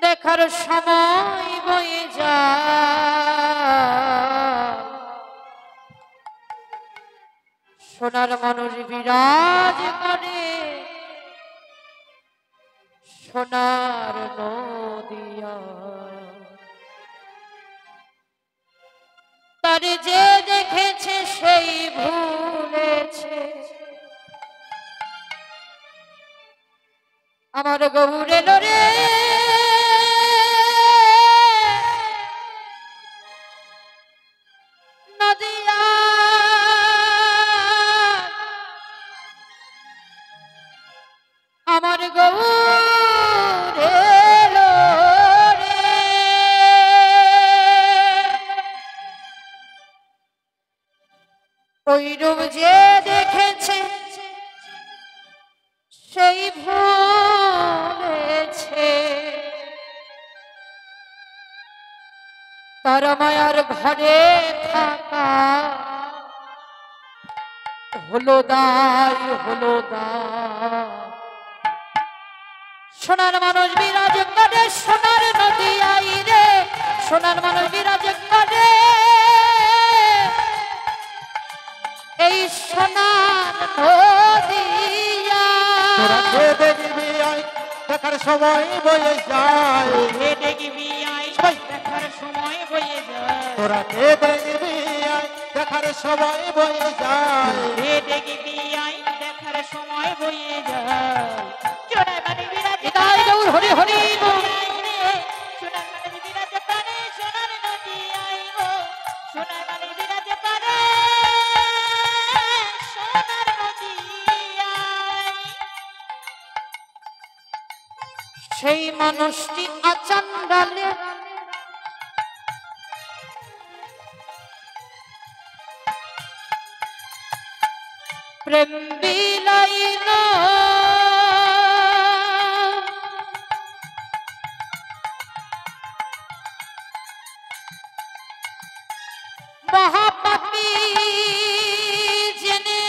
দেখার সময় বয়ে যায় সোনার মানুষ বিরাজ করে সোনার নদিয়া তার যে দেখেছে সেই ভুলেছে আমার গৌর এলো রে নদিয়া আমার গৌর এলো রে ওই রূপ যে দেখেছে সেই ভুলেছে তার মায়ার ঘরে থাকা হলো দায় হলো দায় সোনার মানুষ বিরাজ করে সোনার নদিয়াই রে সোনার মানুষ বিরাজ করে এই সোনার নদিয়া দেখবি দেখার সময় বয়ে যায় দেখবি দেখার সময় বয়ে যায় তোরা কে দেখবি দেখার সময় বয়ে যায় দেখবি দেখার সময় বয়ে যায় সোনার মানুষ বিরাজ হরি হরি সোনার মানুষ বিরাজ করে সোনার নদিয়াই গো সোনার মানুষ বিরাজ করে সোনার নদিয়াই সেই মানুষটি আচণ্ডালে প্রেম বিলাইল মহাপাপী জেনে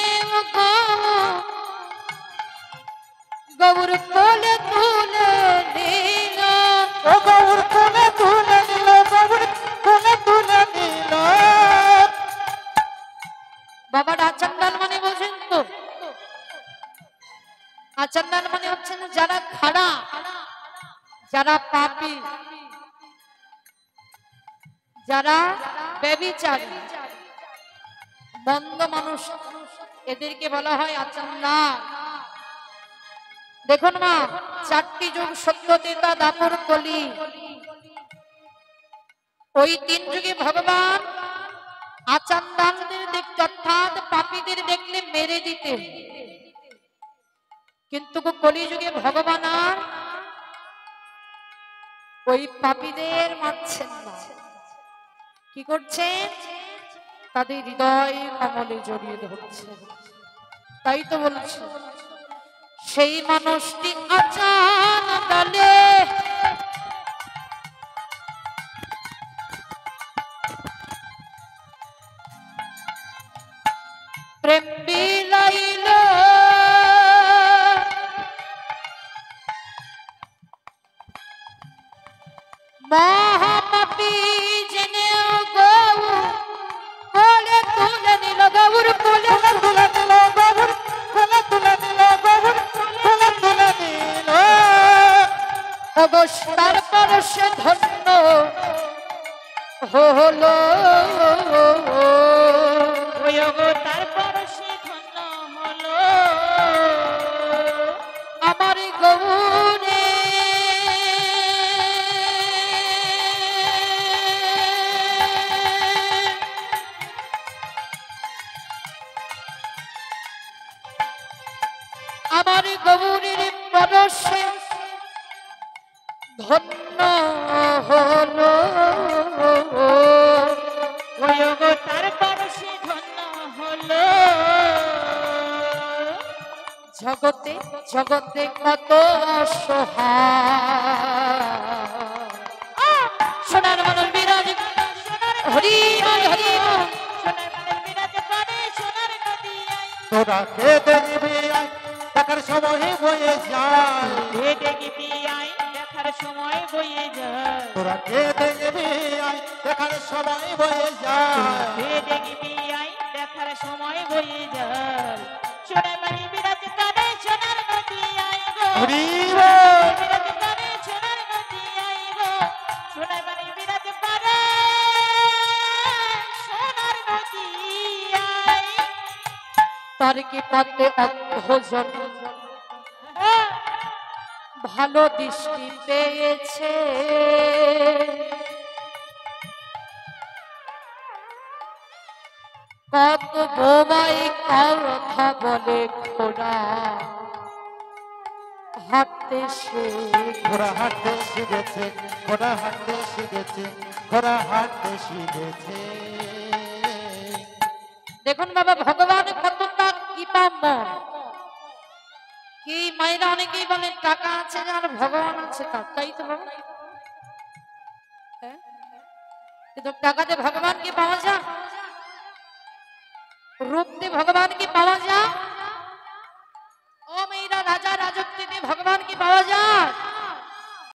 গৌর কোলে তুলে নিল গৌর কোলে তুলে নিল গৌর কোলে তুলে নিল বাবার আচণ্ডাল মানে বোঝেন তো আচণ্ডাল মানে হচ্ছেন যারা খারাপ যারা পাপী যারা ব্যভিচারী মন্দ মানুষ এদেরকে বলা হয় আচণ্ডাল দেখুন মা চারটি যুগ সত্যতেতা দাপর কলি ওই তিন যুগে ভগবান আচণ্ডালদের দেখতে অর্থাৎ পাপীদের দেখলে মেরে দিতে কিন্তু কলিযুগে ভগবান আর ওই পাপীদের মারছেন না কি করছেন তাদের হৃদয় কমলে জড়িয়ে ধরছে তাই তো বলছে সেই মানুষটি আচণ্ডালে প্রেম বিলাইল মহাপাপী জেনে গৌ কোলে তুলে নিল গৌর কোলে তুলে নিল গৌর কোলে তুলে নিল গৌর কোলে তুলে নিল তারপর সে ধন্য হলো তারপর সে ধন্য হলো আমার গৌরে আমার গৌরের পরশে ধন্য হলো তারপর সে ধন্য হলো জগতে জগতে কত অসহায় সোনার মানুষ বিরাজ হরি হরি সোনার মানুষ বিরাজ করে সোনার নদিয়ায় তোরা কে দেখবি দেখার সময় বয়ে যায় দেখবি দেখার সময় বয়ে যায় তোরা কে দেখবি আয় দেখার সময় বয়ে যায় কে দেখবি আই দেখার সময় বয়ে যায় সোনার বাড়ি বিরাজ করে সোনার নদী আই গো হরি বল। বিরাজ করে সোনার নদী আই গো সোনার বাড়ি বিরাজ করে সোনার নদী আই তার কি পাতে অন্ধজন ভালো দৃষ্টি পেয়েছে কত বোবাই কথা বলে ঘোড়া হাঁটতে সে ঘোড়া হাঁটতে শিখেছে ঘোড়া হাঁটতে শিখেছে ঘোড়া হাঁটতে শিখেছে দেখুন বাবা ভগবান কত তার কৃপাময় কি মায়েরা অনেকেই বলে টাকা আছে আর ভগবান আছে তার তাই তো বাবা হ্যাঁ? কিন্তু টাকাতে ভগবান কি পাওয়া যায় রূপ দিয়ে ভগবান কি পাওয়া যায় ও মেয়েরা রাজা রাজত্বে ভগবান কি পাওয়া যায়